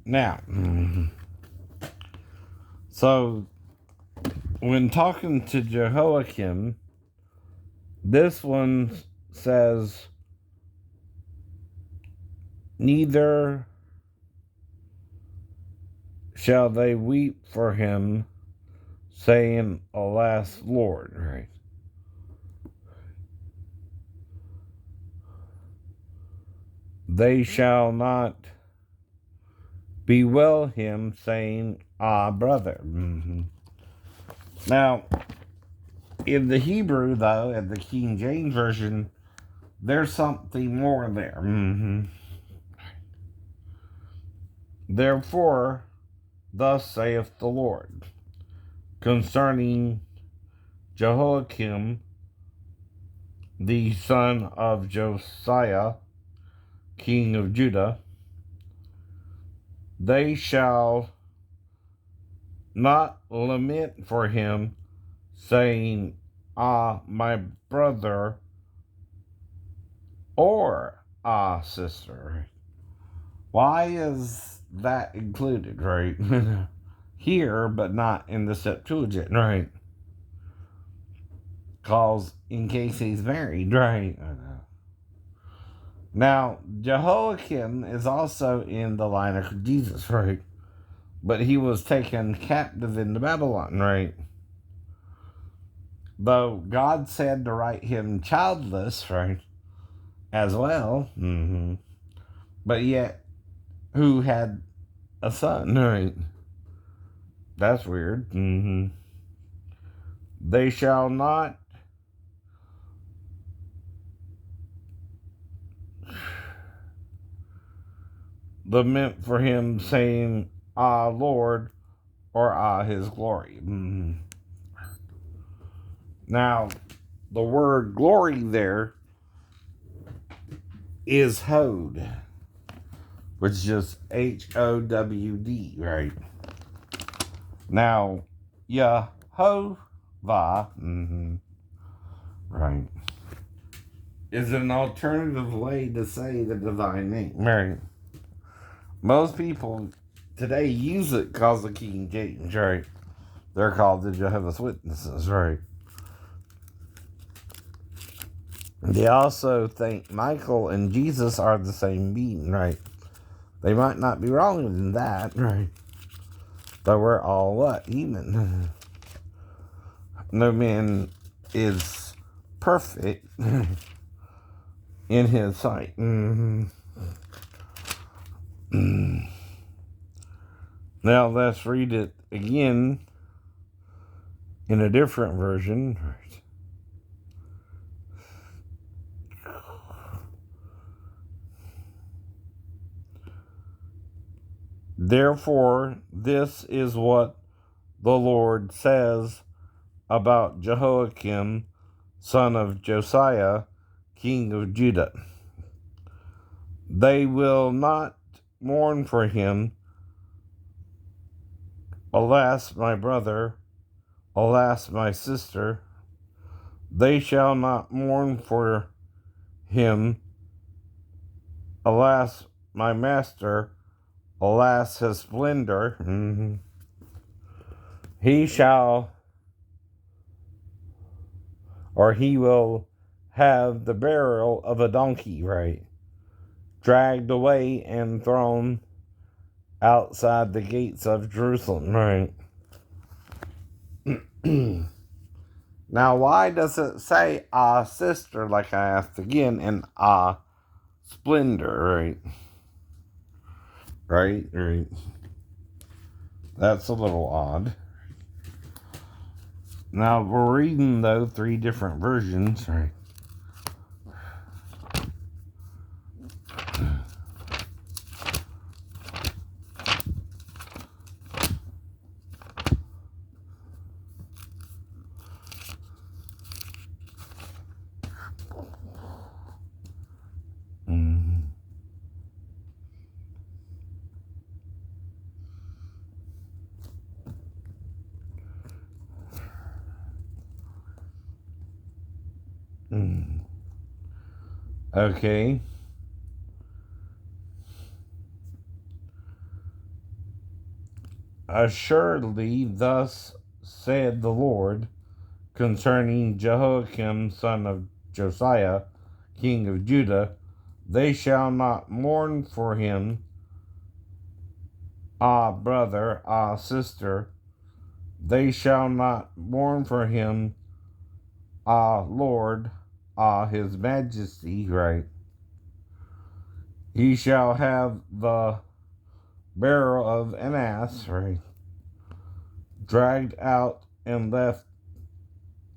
Now, so when talking to Jehoiakim, this one says, neither shall they weep for him, saying, alas, Lord. Right. They shall not bewail him, saying, ah, brother. Now, in the Hebrew, though, in the King James Version, there's something more there. Therefore, thus saith the Lord, concerning Jehoiakim, the son of Josiah, king of Judah, they shall not lament for him, saying, ah, my brother, or ah, sister. Why is that included, right? Here, but not in the Septuagint, right? Because in case he's married, right? Now, Jehoiakim is also in the line of Jesus, right? But he was taken captive into Babylon, right? Though God said to write him childless, right? As well. But yet, who had a son, right? That's weird. They shall not lament for him, saying, ah, Lord, or ah, his glory. Now, the word glory there is Hod, which is just Howd, right? Now, Yehovah, right, is an alternative way to say the divine name, right? Most people today use it because of King James, right? They're called the Jehovah's Witnesses, right? They also think Michael and Jesus are the same being, right? They might not be wrong in that, right? But we're all what? Human. No man is perfect in his sight. Now let's read it again in a different version. Therefore, this is what the Lord says about Jehoiakim, son of Josiah, king of Judah. They will not mourn for him. Alas, my brother, alas, my sister, they shall not mourn for him. Alas, my master, alas, his splendor. He shall, or he will have the burial of a donkey, right? Dragged away and thrown outside the gates of Jerusalem, right? Now, why does it say sister, like I asked again, and splendor, right? Right. That's a little odd. Now, we're reading, though, 3 different versions, right? Okay. Assuredly, thus said the Lord concerning Jehoiakim, son of Josiah, king of Judah, they shall not mourn for him, ah, brother, ah, sister. They shall not mourn for him, ah, Lord, ah, his majesty, right? He shall have the barrel of an ass, right? Dragged out and left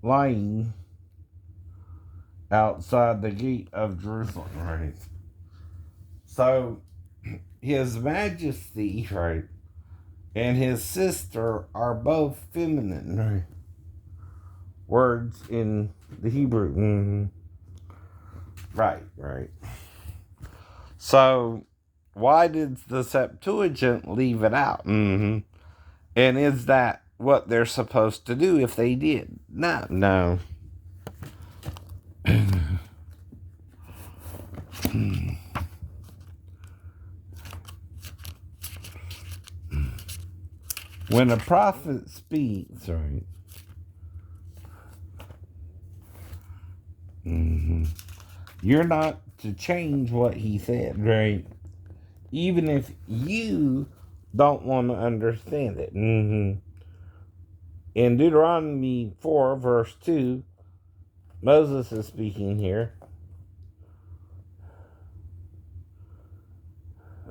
lying outside the gate of Jerusalem, right? So, his majesty, right, and his sister are both feminine, right? Words in the Hebrew. Mm-hmm. Right. So, why did the Septuagint leave it out? Mm-hmm. And is that what they're supposed to do if they did? No. When a prophet speaks, right? Mm-hmm. You're not to change what he said, right? Even if you don't want to understand it. Mm-hmm. In Deuteronomy 4, verse 2, Moses is speaking here,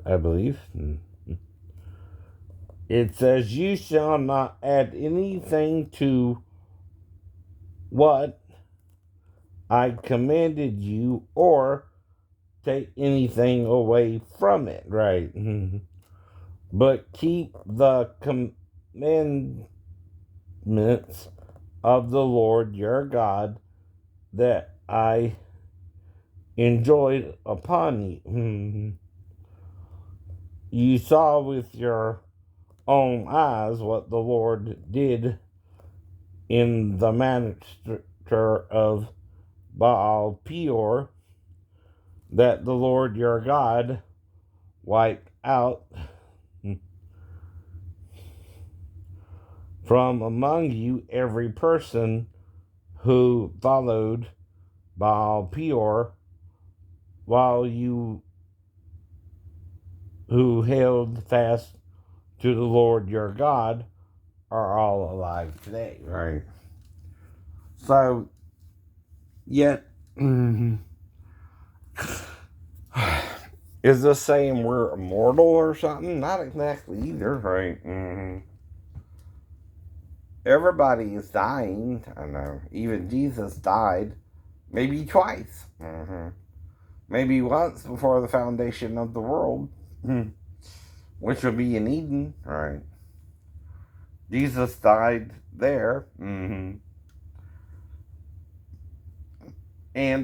I believe. It says, you shall not add anything to what I commanded you, or take anything away from it, right? But keep the commandments of the Lord your God that I enjoyed upon you. You saw with your own eyes what the Lord did in the matter of Baal Peor, that the Lord your God wiped out from among you every person who followed Baal Peor, while you who held fast to the Lord your God are all alive today, right? So, yet, is this saying we're immortal or something? Not exactly either, right? Everybody is dying. I know. Even Jesus died maybe twice. Maybe once before the foundation of the world, which would be in Eden, right? Jesus died there, and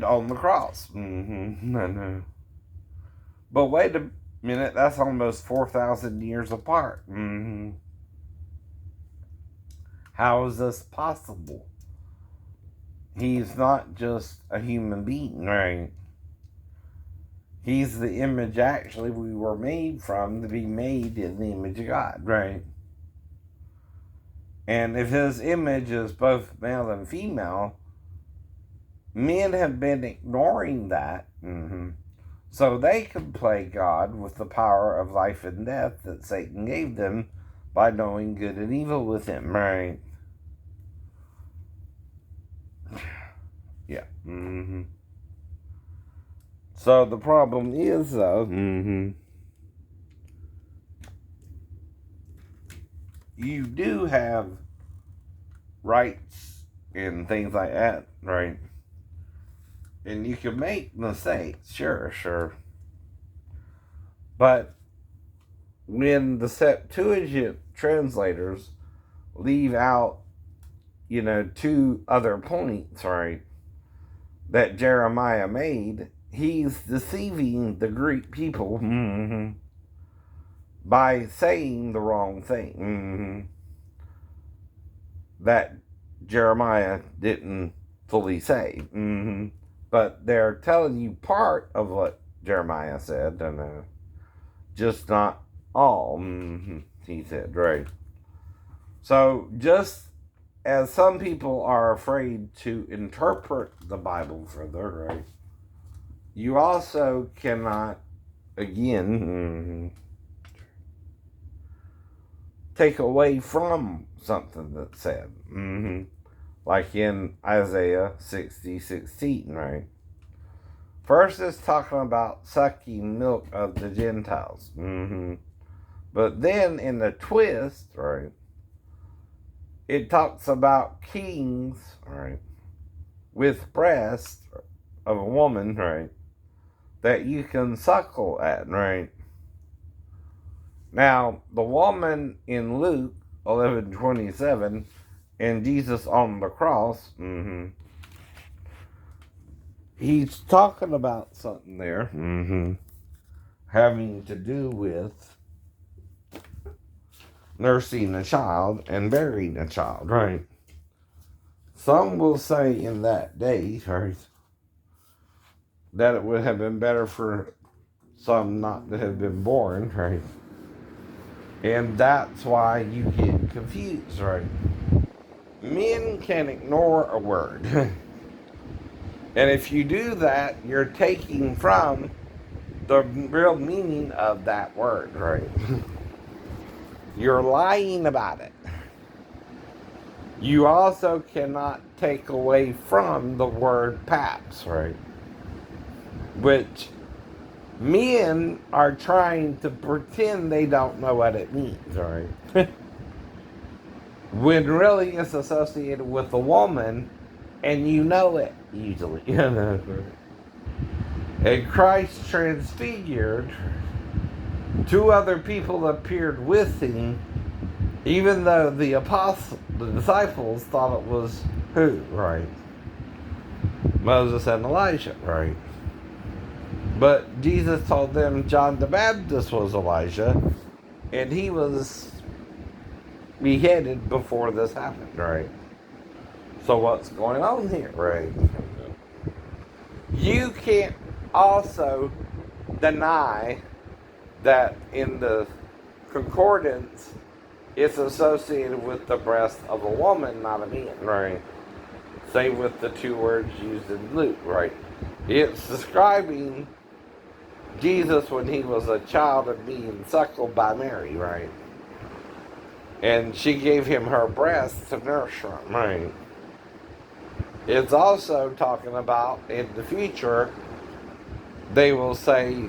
on the cross. I know. But wait a minute, that's almost 4,000 years apart. How is this possible? He's not just a human being, right? He's the image actually we were made from, to be made in the image of God, right? And if his image is both male and female, men have been ignoring that. So they could play God with the power of life and death that Satan gave them by knowing good and evil with him, right? Yeah. So the problem is, though, you do have rights and things like that, right? And you can make mistakes, sure. But when the Septuagint translators leave out, two other points, right, that Jeremiah made, he's deceiving the Greek people by saying the wrong thing that Jeremiah didn't fully say. But they're telling you part of what Jeremiah said, just not all. He said, right. So just as some people are afraid to interpret the Bible further, right? You also cannot, again, take away from something that's said. Like in Isaiah 60:16, right? First, it's talking about sucking milk of the Gentiles. But then in the twist, right, it talks about kings, right, with breasts of a woman, right, that you can suckle at, right? Now, the woman in Luke 11:27 and Jesus on the cross, he's talking about something there, having to do with nursing a child and burying a child, right? Some will say in that day, right, that it would have been better for some not to have been born, right? And that's why you get confused, right? Men can ignore a word. And if you do that, you're taking from the real meaning of that word, right? You're lying about it. You also cannot take away from the word paps, right? Which men are trying to pretend they don't know what it means, right? When really it's associated with a woman, and you know it usually. And Christ transfigured, two other people appeared with him, even though the disciples thought it was who, right? Moses and Elijah, right? But Jesus told them John the Baptist was Elijah, and he was beheaded before this happened, right? So what's going on here, right? You can't also deny that in the concordance it's associated with the breast of a woman, not a man, right? Same with the two words used in Luke, right? It's describing Jesus when he was a child and being suckled by Mary, right? And she gave him her breast to nurse from, right? It's also talking about in the future, they will say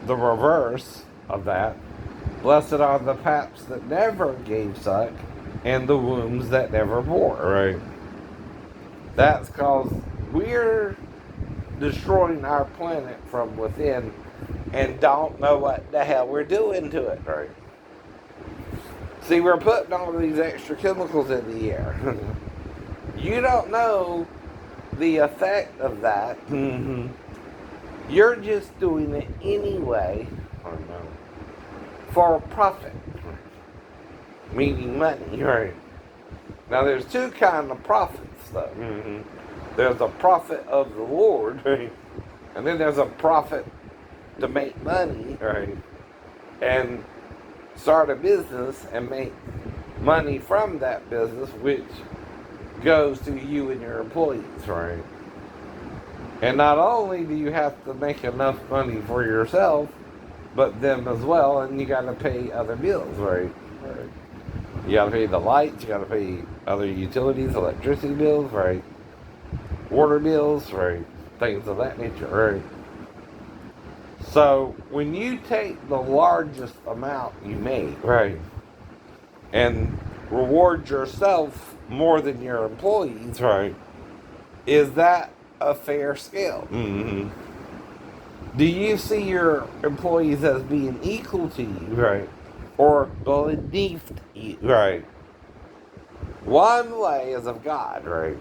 the reverse of that. Blessed are the paps that never gave suck and the wombs that never bore, right? That's because we're destroying our planet from within and don't know what the hell we're doing to it, right? See, we're putting all of these extra chemicals in the air. You don't know the effect of that. You're just doing it anyway for profit, meaning money, right? Now, there's two kinds of profits, though. There's a profit of the Lord, right? And then there's a profit to make money, right? And start a business and make money from that business, which goes to you and your employees, right? And not only do you have to make enough money for yourself, but them as well, and you got to pay other bills, right? You got to pay the lights, you got to pay other utilities, electricity bills, right? Water bills, right? Things of that nature, right? So when you take the largest amount you make, right, and reward yourself more than your employees, right, is that a fair scale? Do you see your employees as being equal to you, right, or beneath you, right? One way is of God, right?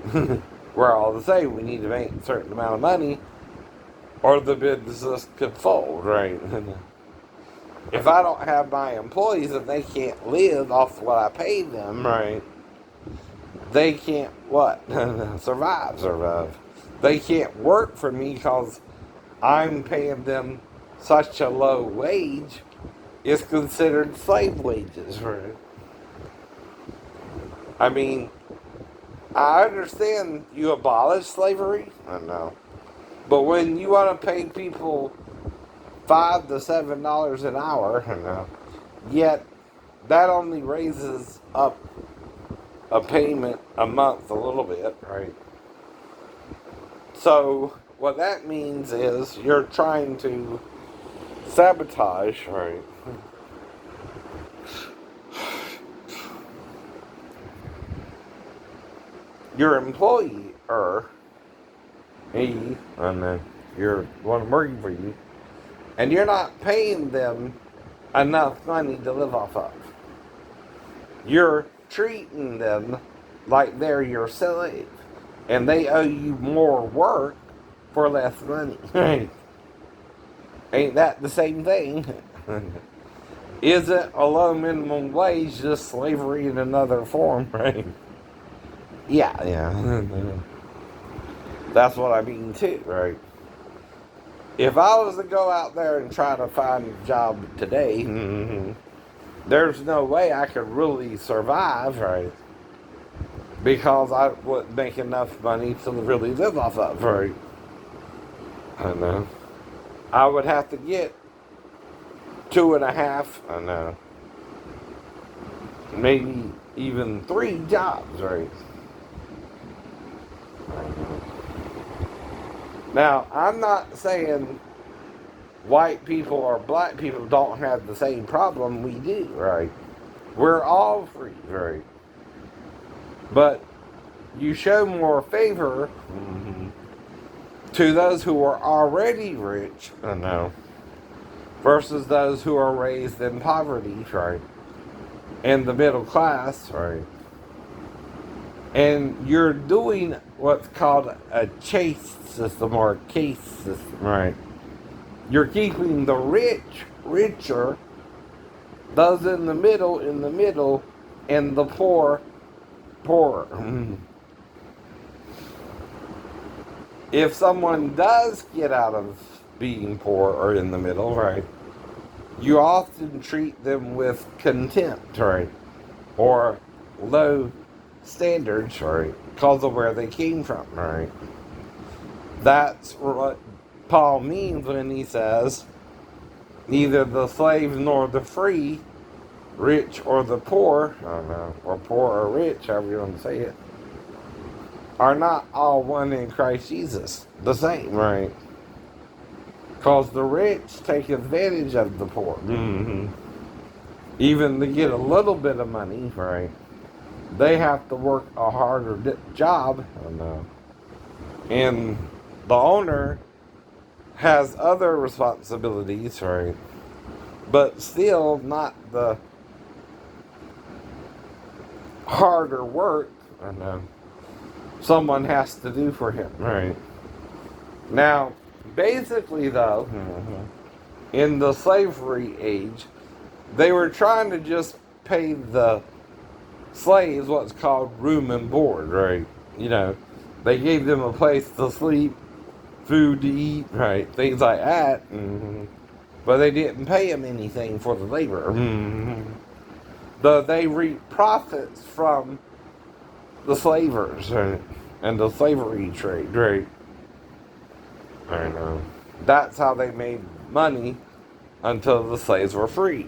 We're all the same. We need to make a certain amount of money or the business could fold, right? If I don't have my employees and they can't live off what I pay them, right, they can't what? survive. They can't work for me because I'm paying them such a low wage. It's considered slave wages, right? I mean, I understand you abolished slavery. I know. But when you want to pay people $5 to $7 an hour, I know, yet that only raises up a payment a month a little bit, right? So what that means is you're trying to sabotage, right, your employer, he, and then you're one working for you, and you're not paying them enough money to live off of. You're treating them like they're your slave, and they owe you more work for less money. Ain't that the same thing? Isn't a low minimum wage just slavery in another form, right? Yeah. That's what I mean too, right? If I was to go out there and try to find a job today, there's no way I could really survive, right? Because I wouldn't make enough money to really live off of, right? I know. I would have to get 2.5, I know, maybe even 3 jobs, right? Now, I'm not saying white people or black people don't have the same problem we do, right? We're all free, right? But you show more favor to those who are already rich, I know, versus those who are raised in poverty, right? And the middle class, right? And you're doing what's called a chase system or a caste system, right? You're keeping the rich richer, those in the middle, and the poor poorer. If someone does get out of being poor or in the middle, right, you often treat them with contempt, right, or low standards, right, because of where they came from, right. That's what Paul means when he says, neither the slave nor the free, rich or the poor, I don't know, or poor or rich, however you want to say it, are not all one in Christ Jesus. The same, right? Because the rich take advantage of the poor. Even to get a little bit of money, right? They have to work a harder job. I know. And the owner has other responsibilities, right? But still not the harder work, I know, someone has to do for him, right? Now, basically, though, in the slavery age, they were trying to just pay the slaves what's called room and board, right? You know, they gave them a place to sleep, food to eat, right? Things like that. But they didn't pay them anything for the labor. Though they reap profits from the slavers, right? And the slavery trade, right? I know. That's how they made money until the slaves were free.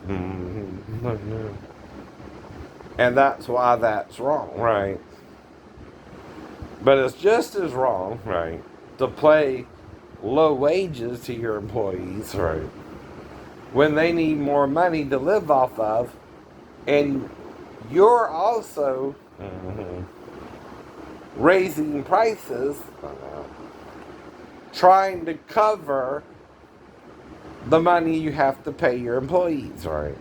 And that's why that's wrong, right? But it's just as wrong, right, to pay low wages to your employees, right, when they need more money to live off of, and you're also raising prices, trying to cover the money you have to pay your employees, right?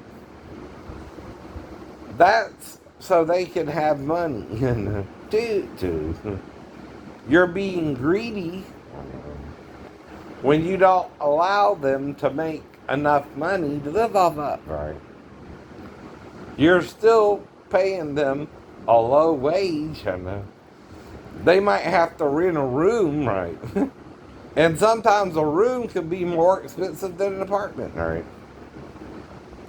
That's so they can have money. Dude, you're being greedy when you don't allow them to make enough money to live off of, right? You're still paying them a low wage, I know. They might have to rent a room, right? And sometimes a room could be more expensive than an apartment, right?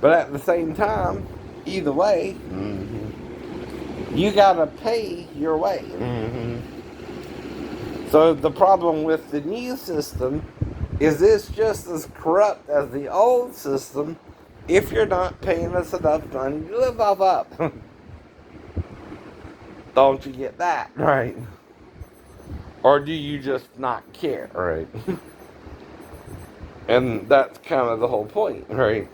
But at the same time, either way, You gotta pay your way. So the problem with the new system is it's just as corrupt as the old system if you're not paying us enough money to live off up. Don't you get that, right? Or do you just not care, right? And that's kind of the whole point, right?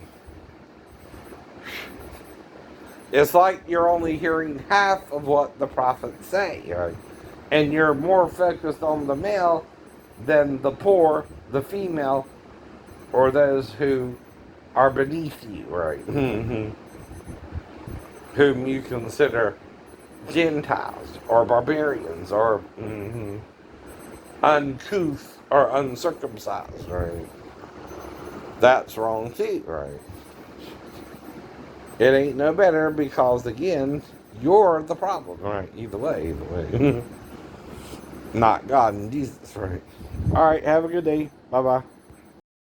It's like you're only hearing half of what the prophets say, right? And you're more focused on the male than the poor, the female, or those who are beneath you, right? Whom you consider Gentiles or barbarians or uncouth or uncircumcised, right? That's wrong too, right? It ain't no better because, again, you're the problem, right? Either way. Not God and Jesus, right? All right, have a good day. Bye-bye.